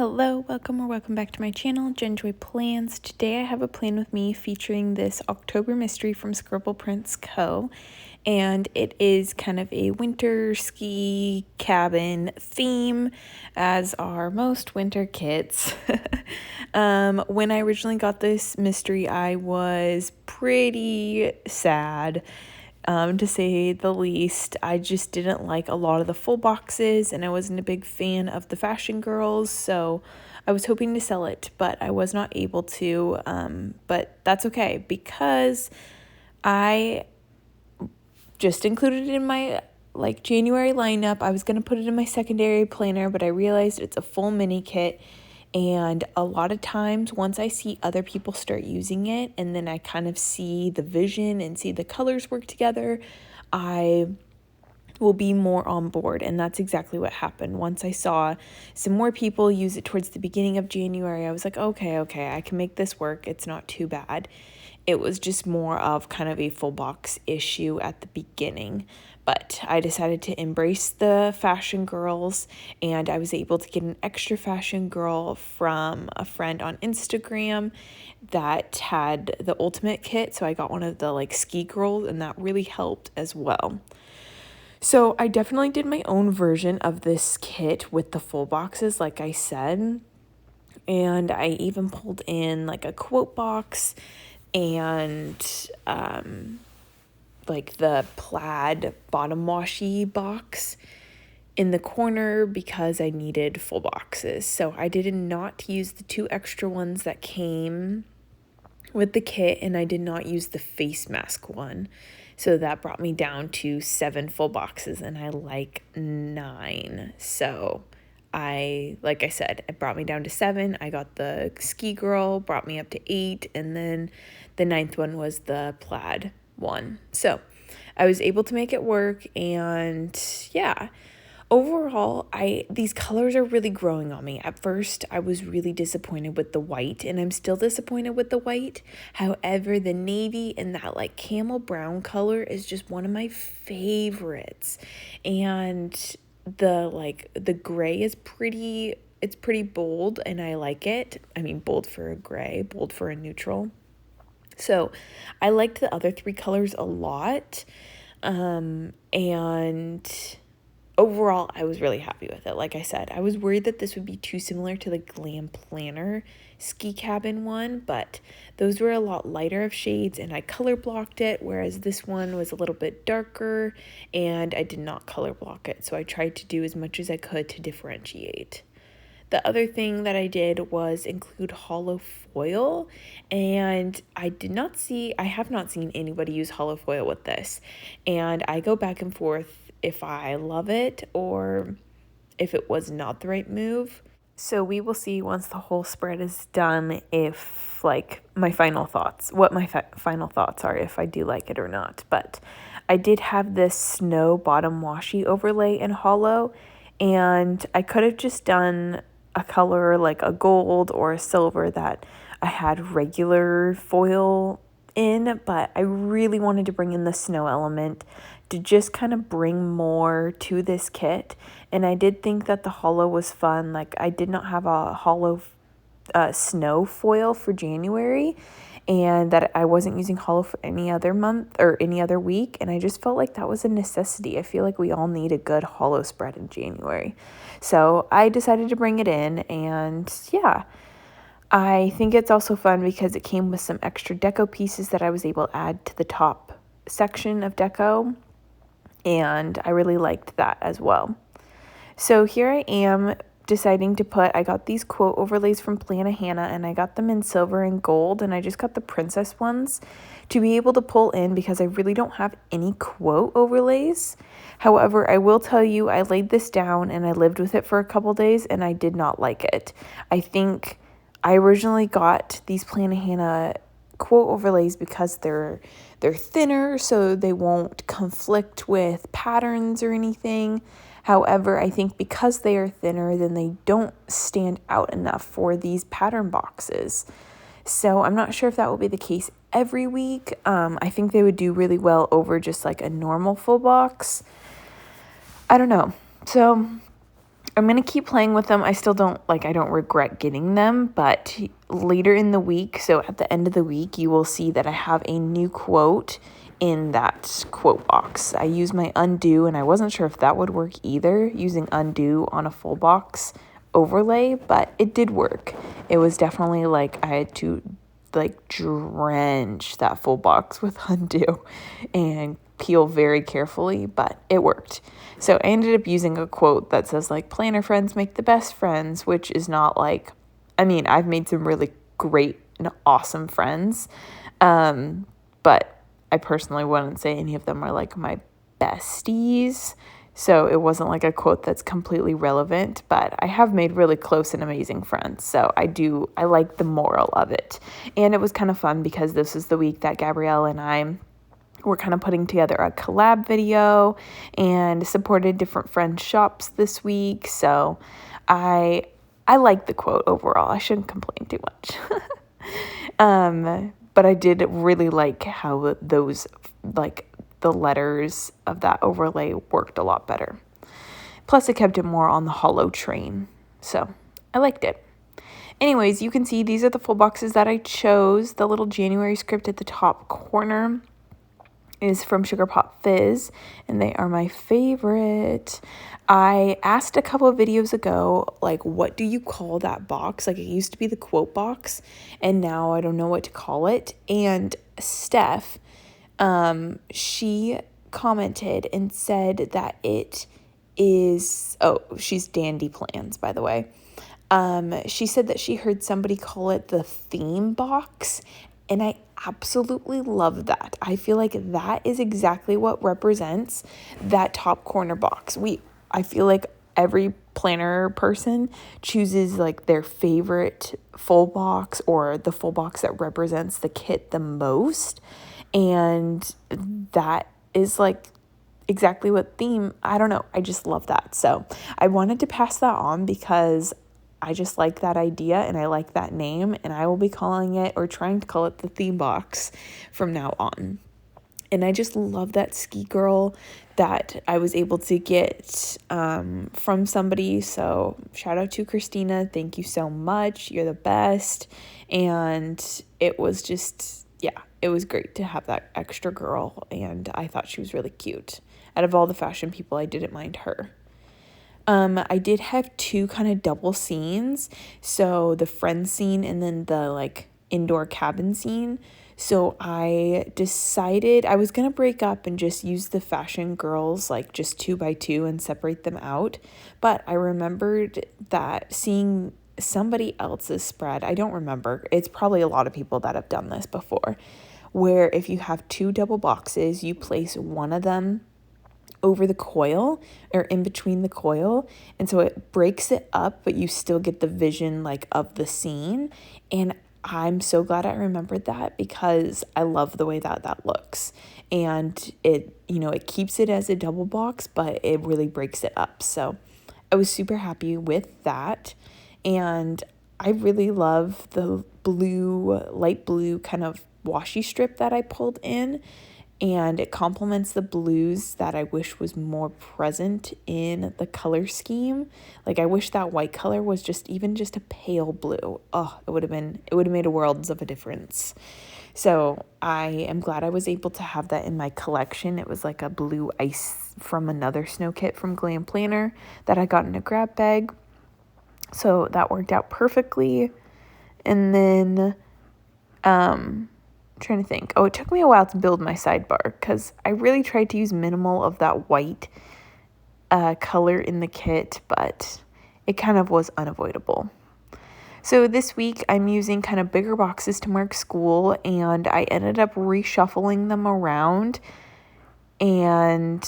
Hello, welcome back to my channel, Joy Plans. Today I have a plan with me featuring this October mystery from Scribble Co. And it is kind of a winter ski cabin theme, as are most winter kits. When I originally got this mystery, I was pretty sad. To say the least. I just didn't like a lot of the full boxes, and I wasn't a big fan of the fashion girls, so I was hoping to sell it, but I was not able to. But that's okay, because I just included it in my January lineup. I was going to put it in my secondary planner, but I realized it's a full mini kit. And a lot of times, once I see other people start using it, and then I kind of see the vision and see the colors work together, I will be more on board. And that's exactly what happened. Once I saw some more people use it towards the beginning of January, I was like, okay, I can make this work. It's not too bad. It was just more of kind of a full box issue at the beginning. But I decided to embrace the fashion girls, and I was able to get an extra fashion girl from a friend on Instagram that had the ultimate kit. So I got one of the ski girls, and that really helped as well. So I definitely did my own version of this kit with the full boxes, like I said. And I even pulled in a quote box and the plaid bottom washi box in the corner because I needed full boxes. So I did not use the 2 extra ones that came with the kit, and I did not use the face mask one. So that brought me down to 7 full boxes, and I like 9. So like I said, it brought me down to 7. I got the ski girl, brought me up to 8, and then the 9th one was the plaid one. So I was able to make it work, and yeah, overall, these colors are really growing on me. At first, I was really disappointed with the white, and I'm still disappointed with the white. However, the navy and that camel brown color is just one of my favorites. And the gray is pretty bold, and I like it. I mean, bold for a gray, bold for a neutral. So I liked the other 3 colors a lot. And overall, I was really happy with it. Like I said, I was worried that this would be too similar to the Glam Planner ski cabin one, but those were a lot lighter of shades, and I color blocked it, whereas this one was a little bit darker, and I did not color block it. So I tried to do as much as I could to differentiate. The other thing that I did was include hollow foil, and I have not seen anybody use hollow foil with this, and I go back and forth if I love it or if it was not the right move. So we will see once the whole spread is done if my final thoughts are, if I do like it or not. But I did have this snow bottom washi overlay in hollow, and I could have just done a color like a gold or a silver that I had regular foil in, but I really wanted to bring in the snow element to just kind of bring more to this kit. And I did think that the hollow was fun. I did not have a hollow snow foil for January, and that I wasn't using hollow for any other month or any other week, and I just felt like that was a necessity. I feel like we all need a good hollow spread in January. So I decided to bring it in, and yeah, I think it's also fun because it came with some extra deco pieces that I was able to add to the top section of deco, and I really liked that as well. So here I am deciding to I got these quote overlays from Plana Hannah, and I got them in silver and gold, and I just got the princess ones to be able to pull in because I really don't have any quote overlays. However, I will tell you, I laid this down and I lived with it for a couple days, and I did not like it. I think I originally got these Plana Hannah quote overlays because they're thinner, so they won't conflict with patterns or anything. However, I think because they are thinner, then they don't stand out enough for these pattern boxes. So I'm not sure if that will be the case every week. I think they would do really well over just a normal full box. I don't know. So I'm going to keep playing with them. I still don't regret getting them, but later in the week, so at the end of the week, you will see that I have a new quote in that quote box. I use my undo, and I wasn't sure if that would work either, using undo on a full box overlay, but it did work. It was definitely I had to drench that full box with undo and peel very carefully, but it worked. So I ended up using a quote that says planner friends make the best friends, which is not I've made some really great and awesome friends, but I personally wouldn't say any of them are my besties. So it wasn't a quote that's completely relevant, but I have made really close and amazing friends. So I like the moral of it. And it was kind of fun because this is the week that Gabrielle and I were kind of putting together a collab video and supported different friends' shops this week. So I like the quote overall. I shouldn't complain too much. But I did really like how those the letters of that overlay worked a lot better. Plus, it kept it more on the hollow train. So I liked it. Anyways, you can see these are the full boxes that I chose. The little January script at the top corner is from Sugar Pop Fizz, and they are my favorite. I asked a couple of videos ago, what do you call that box? It used to be the quote box, and now I don't know what to call it. And Steph, she commented and said that it is, she's Dandy Plans, by the way. She said that she heard somebody call it the theme box, and I absolutely love that. I feel like that is exactly what represents that top corner box. I feel like every planner person chooses their favorite full box or the full box that represents the kit the most. And that is exactly what theme, I don't know. I just love that. So I wanted to pass that on because I just like that idea and I like that name, and I will be calling it or trying to call it the theme box from now on. And I just love that ski girl that I was able to get from somebody. So shout out to Christina. Thank you so much. You're the best. And it was just, it was great to have that extra girl. And I thought she was really cute. Out of all the fashion people, I didn't mind her. I did have two kind of double scenes. So the friend scene and then the indoor cabin scene. So I decided I was going to break up and just use the fashion girls just 2x2 and separate them out. But I remembered that seeing somebody else's spread, I don't remember. It's probably a lot of people that have done this before, where if you have two double boxes, you place one of them over the coil or in between the coil, and so it breaks it up, but you still get the vision of the scene. And I'm so glad I remembered that because I love the way that looks, and it it keeps it as a double box, but it really breaks it up. So I was super happy with that, and I really love the light blue kind of washi strip that I pulled in. And it complements the blues that I wish was more present in the color scheme. I wish that white color was just a pale blue. Oh, it would have made a world of a difference. So I am glad I was able to have that in my collection. It was a blue ice from another snow kit from Glam Planner that I got in a grab bag. So that worked out perfectly. And then, trying to think. It took me a while to build my sidebar because I really tried to use minimal of that white color in the kit, but it kind of was unavoidable. So this week I'm using kind of bigger boxes to mark school, and I ended up reshuffling them around, and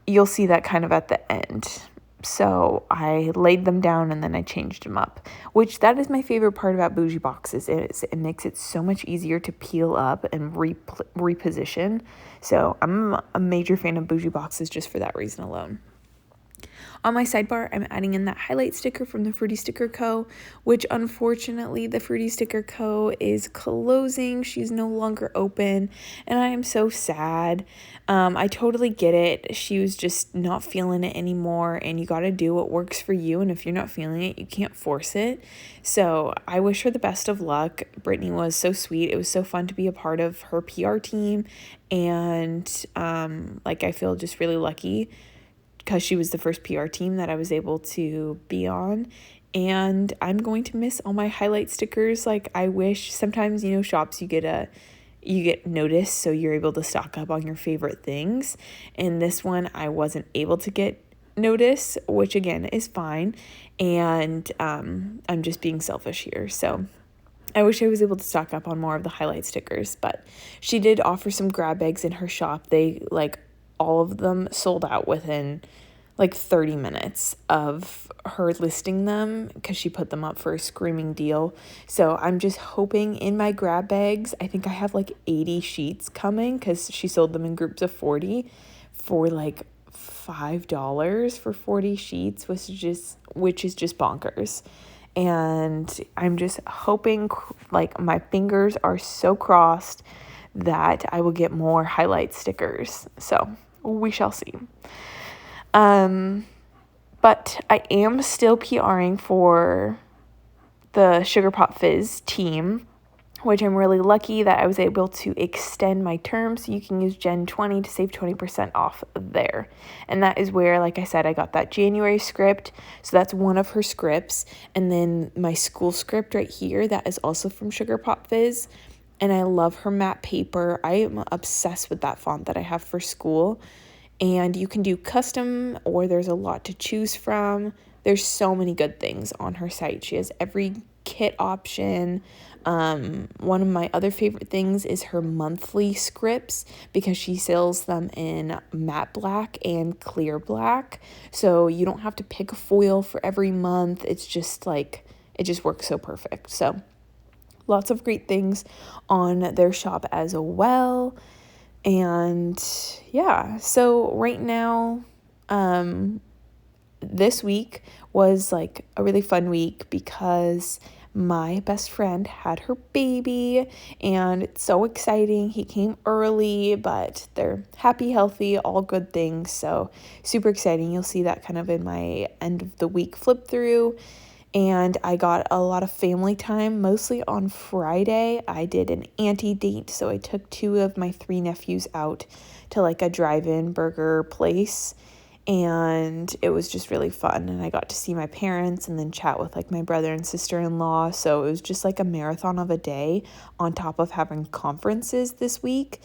you'll see that kind of at the end. So I laid them down and then I changed them up, which that is my favorite part about bougie boxes. It makes it so much easier to peel up and reposition. So I'm a major fan of bougie boxes just for that reason alone. On my sidebar, I'm adding in that highlight sticker from the Fruity Sticker Co., which unfortunately the Fruity Sticker Co. is closing. She's no longer open, and I am so sad. I totally get it. She was just not feeling it anymore, and you got to do what works for you, and if you're not feeling it, you can't force it. So I wish her the best of luck. Brittany was so sweet. It was so fun to be a part of her PR team, and I feel just really lucky because she was the first PR team that I was able to be on. And I'm going to miss all my highlight stickers. Like, I wish sometimes, shops you get noticed, so you're able to stock up on your favorite things. And this one I wasn't able to get notice, which again is fine. And I'm just being selfish here. So I wish I was able to stock up on more of the highlight stickers, but she did offer some grab bags in her shop. They all of them sold out within 30 minutes of her listing them because she put them up for a screaming deal. So I'm just hoping in my grab bags, I think I have 80 sheets coming because she sold them in groups of 40 for $5 for 40 sheets, which is just bonkers. And I'm just hoping, my fingers are so crossed that I will get more highlight stickers. So we shall see. But I am still PRing for the Sugar Pop Fizz team, which I'm really lucky that I was able to extend my term so you can use Gen 20 to save 20% off there. And that is where, like I said, I got that January script. So that's one of her scripts. And then my school script right here, that is also from Sugar Pop Fizz. And I love her matte paper. I am obsessed with that font that I have for school. And you can do custom, or there's a lot to choose from. There's so many good things on her site. She has every kit option. One of my other favorite things is her monthly scripts because she sells them in matte black and clear black. So you don't have to pick a foil for every month. It's just it just works so perfect. So lots of great things on their shop as well. And yeah, so right now, this week was a really fun week because my best friend had her baby and it's so exciting. He came early, but they're happy, healthy, all good things. So super exciting. You'll see that kind of in my end of the week flip through. And I got a lot of family time, mostly on Friday. I did an auntie date, so I took 2 of my 3 nephews out to a drive-in burger place, and it was just really fun. And I got to see my parents and then chat with my brother and sister-in-law, so it was just a marathon of a day on top of having conferences this week.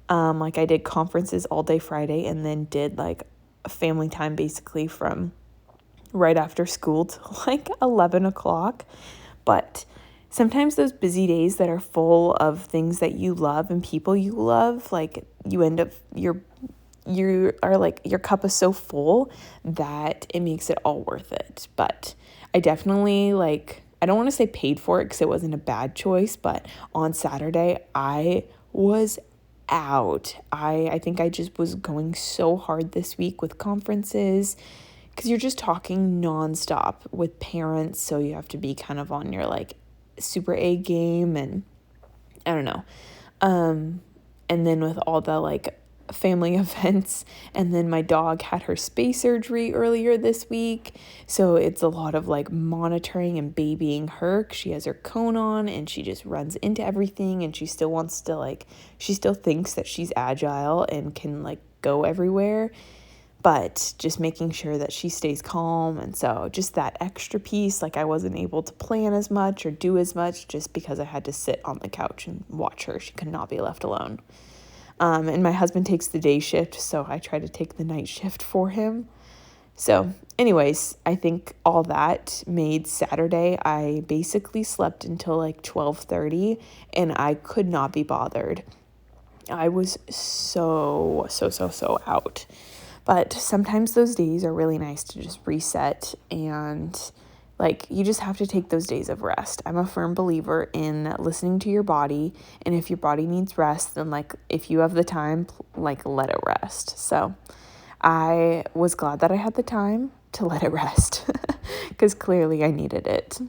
I did conferences all day Friday and then did family time basically from right after school to 11 o'clock. But sometimes those busy days that are full of things that you love and people you love, you end up, your cup is so full that it makes it all worth it. But I definitely I don't want to say paid for it because it wasn't a bad choice, but on Saturday I was out. I think I just was going so hard this week with conferences because you're just talking nonstop with parents, so you have to be kind of on your super A game, and I don't know. And then with all the family events, and then my dog had her space surgery earlier this week, so it's a lot of monitoring and babying her. She has her cone on and she just runs into everything, and she still wants to she still thinks that she's agile and can go everywhere, but just making sure that she stays calm. And so just that extra piece, I wasn't able to plan as much or do as much just because I had to sit on the couch and watch her. She could not be left alone. And my husband takes the day shift, so I try to take the night shift for him. So anyways, I think all that made Saturday, I basically slept until 12:30, and I could not be bothered. I was so out. But sometimes those days are really nice to just reset, and you just have to take those days of rest. I'm a firm believer in listening to your body, and if your body needs rest, then if you have the time, let it rest. So I was glad that I had the time to let it rest because clearly I needed it.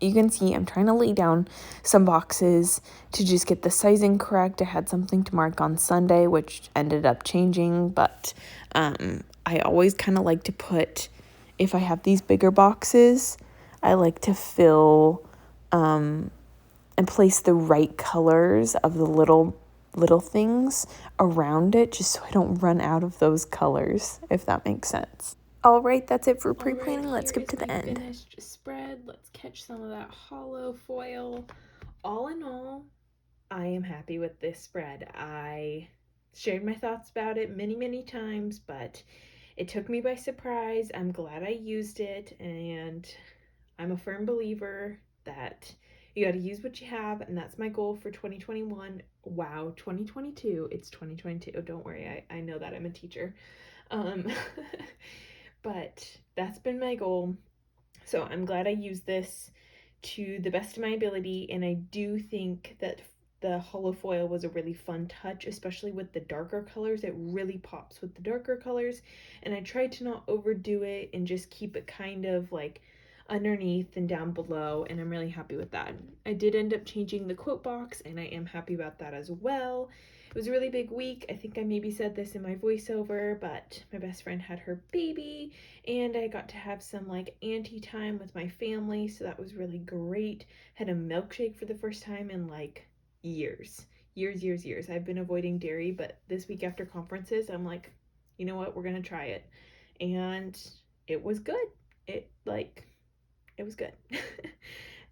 You can see I'm trying to lay down some boxes to just get the sizing correct. I had something to mark on Sunday, which ended up changing, but I always kind of like to put, if I have these bigger boxes, I like to fill and place the right colors of the little things around it, just so I don't run out of those colors, if that makes sense. All right, that's it for pre-planning. Let's skip to the end. Finished spread. Let's catch some of that hollow foil. All in all, I am happy with this spread. I shared my thoughts about it many times, but it took me by surprise. I'm glad I used it, and I'm a firm believer that you got to use what you have, and that's my goal for 2021. Wow, 2022. It's 2022. Don't worry. I know that I'm a teacher. But that's been my goal. So I'm glad I used this to the best of my ability, and I do think that the hollow foil was a really fun touch, especially with the darker colors. It really pops with the darker colors, and I tried to not overdo it and just keep it kind of like underneath and down below, and I'm really happy with that. I did end up changing the quote box, and I am happy about that as well. It was a really big week. I think I maybe said this in my voiceover, but my best friend had her baby, and I got to have some like auntie time with my family, so that was really great. Had a milkshake for the first time in like years. Years. I've been avoiding dairy, but this week after conferences, I'm like, you know what, we're gonna try it. And it was good. It was good.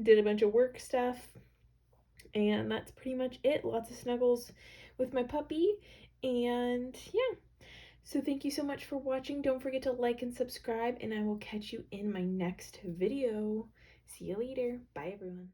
Did a bunch of work stuff, and that's pretty much it. Lots of snuggles with my puppy, and yeah. So thank you so much for watching. Don't forget to like and subscribe, and I will catch you in my next video. See you later. Bye, everyone.